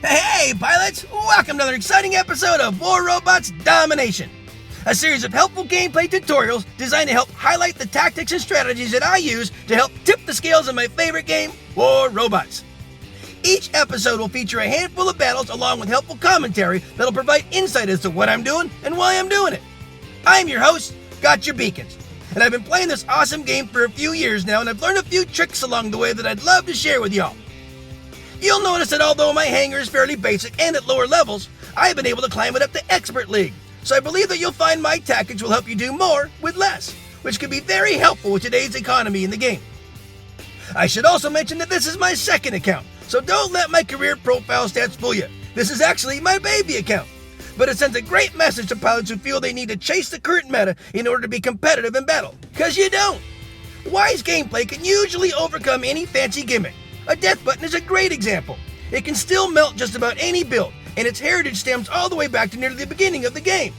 Hey, pilots! Welcome to another exciting episode of War Robots Domination, a series of helpful gameplay tutorials designed to help highlight the tactics and strategies that I use to help tip the scales of my favorite game, War Robots. Each episode will feature a handful of battles along with helpful commentary that'll provide insight as to what I'm doing and why I'm doing it. I'm your host, Gotchure Beacons, and I've been playing this awesome game for a few years now, and I've learned a few tricks along the way that I'd love to share with y'all. You'll notice that although my hangar is fairly basic and at lower levels, I've been able to climb it up to Expert League, so I believe that you'll find my tactics will help you do more with less, which can be very helpful with today's economy in the game. I should also mention that this is my second account, so don't let my career profile stats fool you. This is actually my baby account, but it sends a great message to pilots who feel they need to chase the current meta in order to be competitive in battle, because you don't. Wise gameplay can usually overcome any fancy gimmick. A death button is a great example. It can still melt just about any build, and its heritage stems all the way back to nearly the beginning of the game.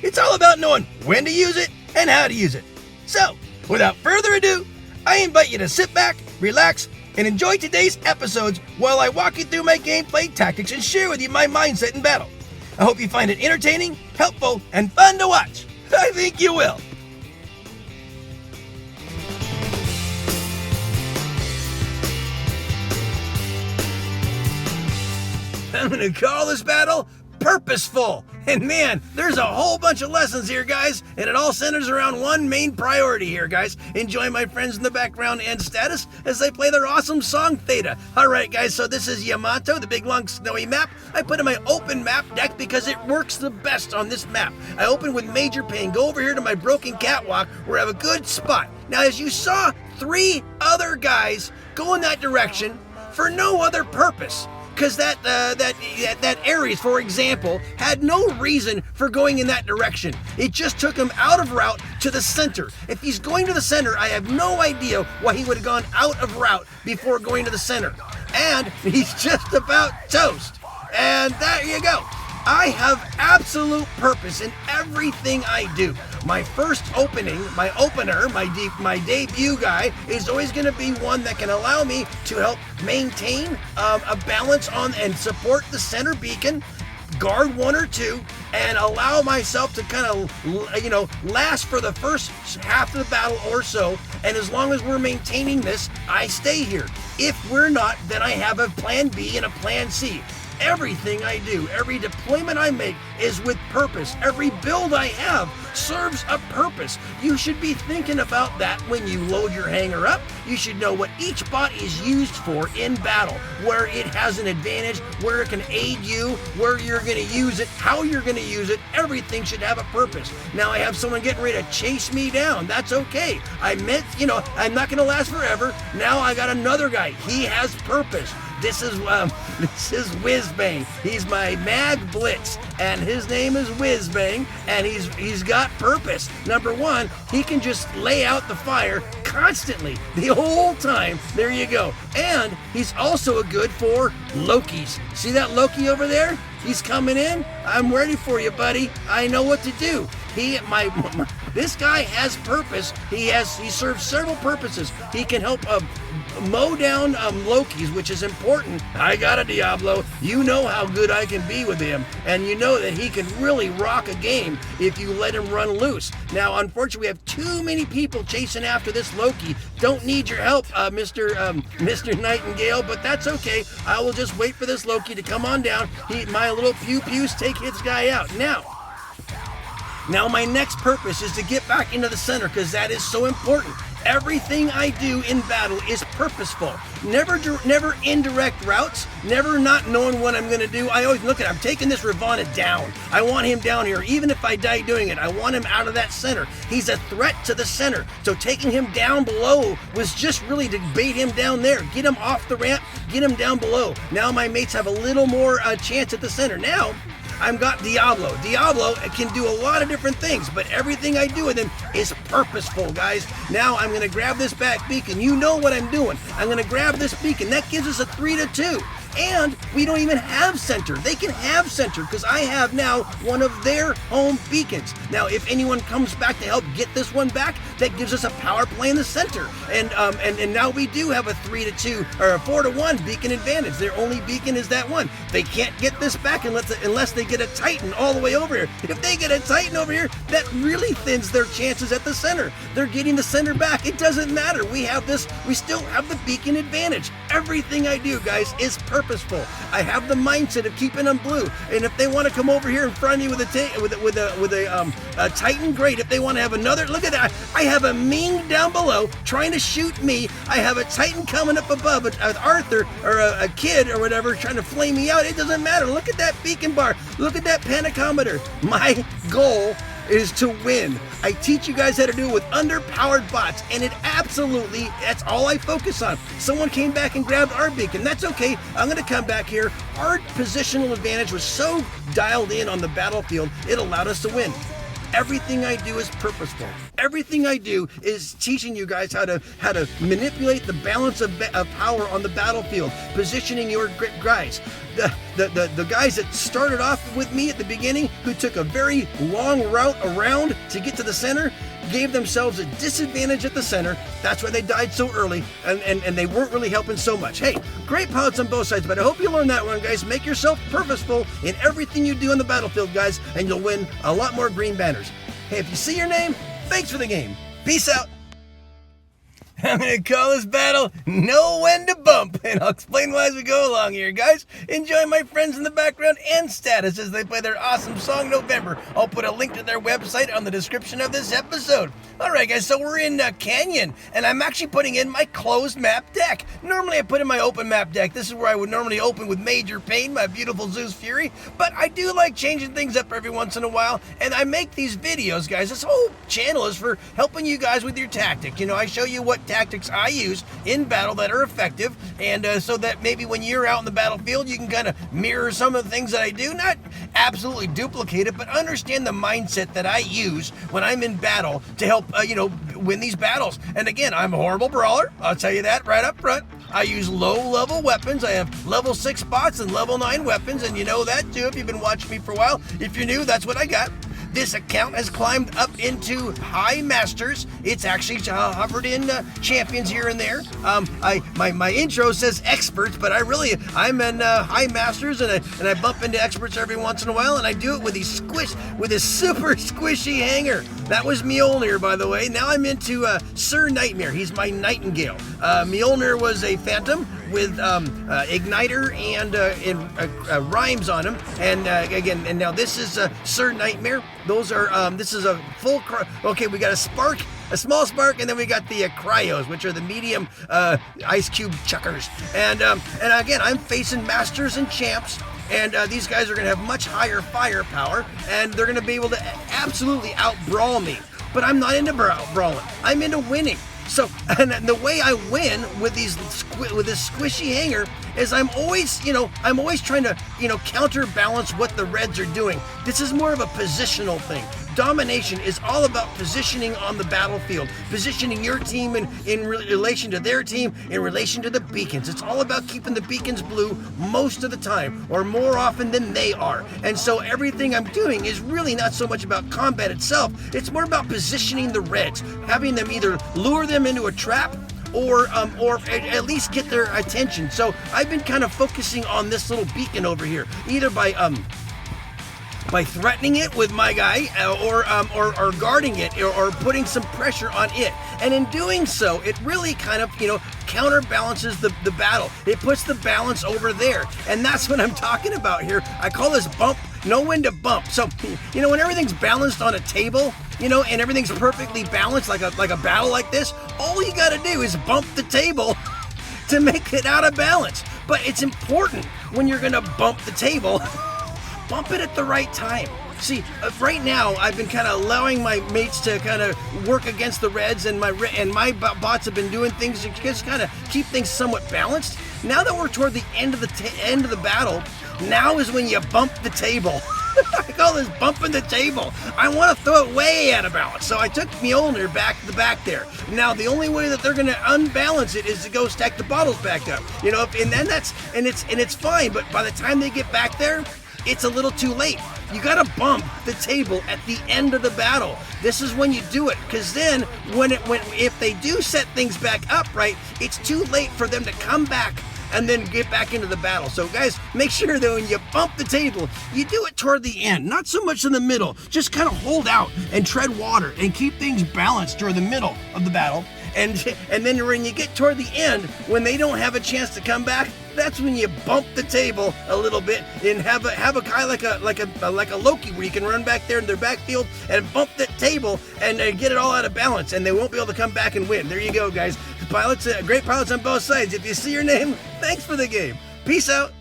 It's all about knowing when to use it and how to use it. So, without further ado, I invite you to sit back, relax, and enjoy today's episodes while I walk you through my gameplay tactics and share with you my mindset in battle. I hope you find it entertaining, helpful, and fun to watch. I think you will. I'm gonna call this battle purposeful. And man, there's a whole bunch of lessons here, guys, and it all centers around one main priority here, guys. Enjoy my friends in the background and status as they play their awesome song Theta. Alright guys, so this is Yamato, the big long snowy map. I put in my open map deck because it works the best on this map. I open with Major Pain, go over here to my broken catwalk where I have a good spot. Now as you saw, 3 other guys go in that direction for no other purpose. Because that Ares, for example, had no reason for going in that direction. It just took him out of route to the center. If he's going to the center, I have no idea why he would have gone out of route before going to the center. And he's just about toast. And there you go. I have absolute purpose in everything I do. My first opening, my opener, my debut guy is always going to be one that can allow me to help maintain a balance on and support the center beacon, guard 1 or 2, and allow myself to kind of, last for the first half of the battle or so. And as long as we're maintaining this, I stay here. If we're not, then I have a plan B and a plan C. Everything I do, every deployment I make is with purpose. Every build I have serves a purpose. You should be thinking about that when you load your hangar up. You should know what each bot is used for in battle, where it has an advantage, where it can aid you, where you're going to use it, how you're going to use it. Everything should have a purpose. Now I have someone getting ready to chase me down. That's okay. I meant, I'm not going to last forever. Now I got another guy. He has purpose. This is Whizbang. He's my Mag Blitz, and his name is Whizbang, and he's got purpose. Number 1, he can just lay out the fire constantly, the whole time. There you go. And he's also good for Lokis. See that Loki over there? He's coming in. I'm ready for you, buddy. I know what to do. This guy has purpose. He serves several purposes. He can help mow down Lokis, which is important. I got a Diablo. You know how good I can be with him, and you know that he can really rock a game if you let him run loose. Now, unfortunately, we have too many people chasing after this Loki. Don't need your help, Mr. Nightingale, but that's okay. I will just wait for this Loki to come on down. My little pew-pews take his guy out. Now my next purpose is to get back into the center, because that is so important. Everything I do in battle is purposeful. Never indirect routes, never not knowing what I'm going to do. I always look at, I'm taking this Ravana down. I want him down here. Even if I die doing it, I want him out of that center. He's a threat to the center. So taking him down below was just really to bait him down there. Get him off the ramp, get him down below. Now my mates have a little more chance at the center. Now, I've got Diablo. Diablo can do a lot of different things, but everything I do with him is purposeful, guys. Now I'm going to grab this back beacon. You know what I'm doing. I'm going to grab this beacon. That gives us a 3-2. And we don't even have center. They can have center because I have now one of their home beacons. Now, if anyone comes back to help get this one back, that gives us a power play in the center. And now we do have a 3-2 or a 4-1 beacon advantage. Their only beacon is that one. They can't get this back unless they get a Titan all the way over here. If they get a Titan over here, that really thins their chances at the center. They're getting the center back. It doesn't matter. We still have the beacon advantage. Everything I do, guys, is purposeful. I have the mindset of keeping them blue. And if they want to come over here in front of me with a Titan, great. If they want to have another, look at that. I have a Ming down below trying to shoot me. I have a Titan coming up above, an Arthur or a kid or whatever trying to flame me out. It doesn't matter. Look at that beacon bar. Look at that panicometer. My goal is to win. I teach you guys how to do it with underpowered bots, and that's all I focus on. Someone came back and grabbed our beacon. That's okay. I'm going to come back here. Our positional advantage was so dialed in on the battlefield, it allowed us to win. Everything I do is purposeful. Everything I do is teaching you guys how to manipulate the balance of power on the battlefield, positioning your guys. The guys that started off with me at the beginning, who took a very long route around to get to the center, gave themselves a disadvantage at the center. That's why they died so early, and they weren't really helping so much. Hey, great pilots on both sides, but I hope you learned that one, guys. Make yourself purposeful in everything you do on the battlefield, guys, and you'll win a lot more green banners. Hey, if you see your name, thanks for the game. Peace out. I'm going to call this battle Know When to Bump, and I'll explain why as we go along here, guys. Enjoy my friends in the background and status as they play their awesome song, November. I'll put a link to their website on the description of this episode. Alright guys, so we're in Canyon, and I'm actually putting in my closed map deck. Normally I put in my open map deck. This is where I would normally open with Major Pain, my beautiful Zeus Fury, but I do like changing things up every once in a while, and I make these videos, guys. This whole channel is for helping you guys with your tactic. You know, I show you what tactics I use in battle that are effective, and so that maybe when you're out in the battlefield, you can kind of mirror some of the things that I do. Not absolutely duplicate it, but understand the mindset that I use when I'm in battle to help win these battles. And again, I'm a horrible brawler. I'll tell you that right up front. I use low-level weapons. I have level 6 bots and level 9 weapons, and you know that too if you've been watching me for a while. If you're new, that's what I got. This account has climbed up into high masters. It's actually hovered in champions here and there. My intro says experts, but I'm in high masters, and I bump into experts every once in a while, and I do it with this super squishy hanger. That was Mjolnir, by the way. Now I'm into Sir Nightmare. He's my Nightingale. Mjolnir was a phantom with igniter and rhymes on him, and now this is Sir Nightmare. Those are this is a full okay, we got a small spark, and then we got the cryos, which are the medium ice cube chuckers. And again, I'm facing masters and champs, and these guys are going to have much higher firepower, and they're going to be able to absolutely out-brawl me. But I'm not into brawling. I'm into winning. So, and the way I win with this squishy hanger is I'm always trying to, counterbalance what the reds are doing. This is more of a positional thing. Domination is all about positioning on the battlefield, positioning your team in relation to their team, in relation to the beacons. It's all about keeping the beacons blue most of the time, or more often than they are. And so everything I'm doing is really not so much about combat itself. It's more about positioning the reds, having them either lure them into a trap or at least get their attention. So I've been kind of focusing on this little beacon over here, either by threatening it with my guy, or guarding it, or putting some pressure on it. And in doing so, it really kind of, counterbalances the battle. It puts the balance over there. And that's what I'm talking about here. I call this bump, know when to bump. So, when everything's balanced on a table, and everything's perfectly balanced like a battle like this, all you got to do is bump the table to make it out of balance. But it's important when you're going to bump the table, bump it at the right time. See, right now I've been kind of allowing my mates to kind of work against the reds, and my bots have been doing things to just kind of keep things somewhat balanced. Now that we're toward the end of the battle, now is when you bump the table. I call this bumping the table. I want to throw it way out of balance. So I took Mjolnir back to the back there. Now the only way that they're going to unbalance it is to go stack the bottles back up. You know, and then it's fine. But by the time they get back there, it's a little too late. You gotta bump the table at the end of the battle. This is when you do it, because then if they do set things back up right, it's too late for them to come back and then get back into the battle. So guys, make sure that when you bump the table, you do it toward the end, not so much in the middle. Just kind of hold out and tread water and keep things balanced toward the middle of the battle. And then when you get toward the end, when they don't have a chance to come back, that's when you bump the table a little bit and have a guy like a Loki, where you can run back there in their backfield and bump that table and get it all out of balance, and they won't be able to come back and win. There you go, guys. Pilots, great pilots on both sides. If you see your name, thanks for the game. Peace out.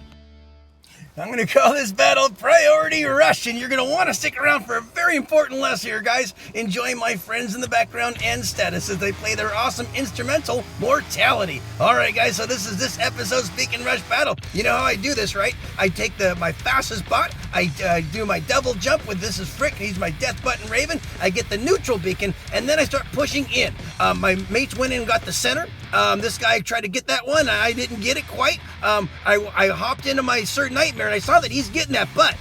I'm going to call this battle Priority Rush, and you're going to want to stick around for a very important lesson here, guys. Enjoy my friends in the background and status as they play their awesome instrumental, Mortality. All right, guys, so this is this episode's Beacon Rush battle. You know how I do this, right? I take my fastest bot, I do my double jump with This Is Frick, he's my Death Button Raven, I get the neutral beacon, and then I start pushing in. My mates went in and got the center. This guy tried to get that one, I didn't get it quite. I hopped into my Sir Nightmare, and I saw that he's getting that, but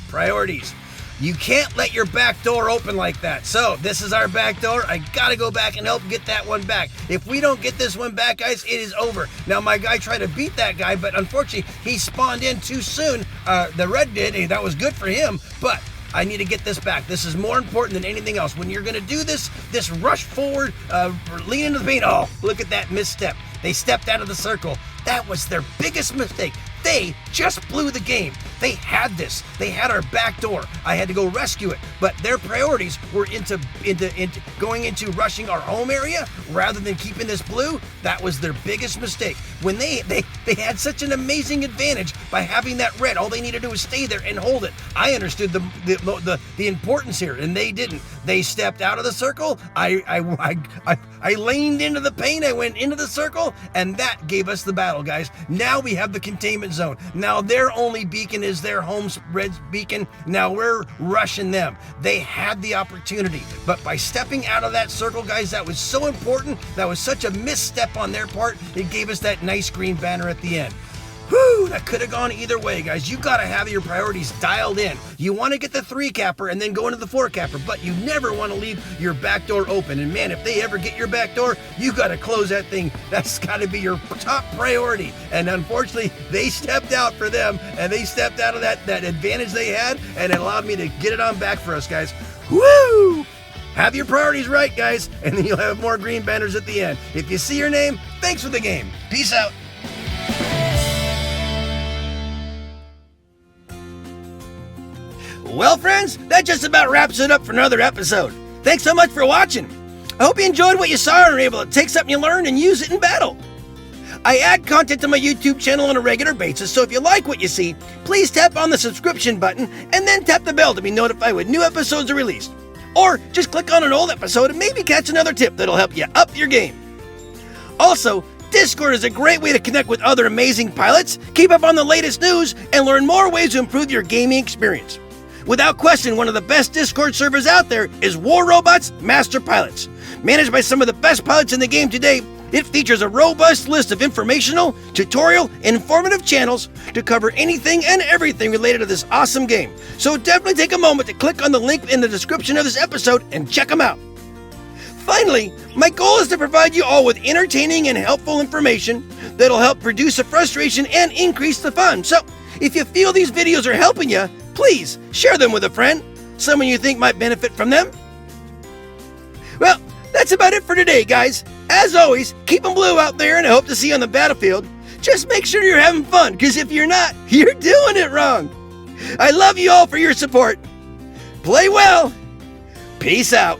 priorities. You can't let your back door open like that. So this is our back door. I gotta go back and help get that one back. If we don't get this one back, guys, it is over. Now my guy tried to beat that guy, but unfortunately he spawned in too soon. The red did, and that was good for him, but I need to get this back. This is more important than anything else. When you're gonna do this rush forward, lean into the paint. Oh, look at that misstep. They stepped out of the circle. That was their biggest mistake. They just blew the game. They had this. They had our back door. I had to go rescue it. But their priorities were into going into rushing our home area rather than keeping this blue. That was their biggest mistake. When they had such an amazing advantage by having that red. All they needed to do was stay there and hold it. I understood the importance here, and they didn't. They stepped out of the circle. I leaned into the paint. I went into the circle, and that gave us the battle, guys. Now we have the containment zone. Now their only beacon is their home red beacon. Now we're rushing them. They had the opportunity, but by stepping out of that circle, guys, that was so important. That was such a misstep on their part. It gave us that nice green banner at the end. Whew, that could have gone either way, guys. You got to have your priorities dialed in. You want to get the 3-capper and then go into the 4-capper, but you never want to leave your back door open. And man, if they ever get your back door, you got to close that thing. That's got to be your top priority. And unfortunately, they stepped out for them, and they stepped out of that advantage they had, and it allowed me to get it on back for us, guys. Woo! Have your priorities right, guys, and then you'll have more green banners at the end. If you see your name, thanks for the game. Peace out. Well, friends, that just about wraps it up for another episode. Thanks so much for watching. I hope you enjoyed what you saw and were able to take something you learned and use it in battle. I add content to my YouTube channel on a regular basis, so if you like what you see, please tap on the subscription button and then tap the bell to be notified when new episodes are released. Or just click on an old episode and maybe catch another tip that'll help you up your game. Also, Discord is a great way to connect with other amazing pilots, keep up on the latest news, and learn more ways to improve your gaming experience. Without question, one of the best Discord servers out there is War Robot's Master Pilots. Managed by some of the best pilots in the game today, it features a robust list of informational, tutorial, and informative channels to cover anything and everything related to this awesome game. So definitely take a moment to click on the link in the description of this episode and check them out. Finally, my goal is to provide you all with entertaining and helpful information that'll help reduce the frustration and increase the fun. So, if you feel these videos are helping you, please share them with a friend, someone you think might benefit from them. Well, that's about it for today, guys. As always, keep them blue out there, and I hope to see you on the battlefield. Just make sure you're having fun, because if you're not, you're doing it wrong. I love you all for your support. Play well. Peace out.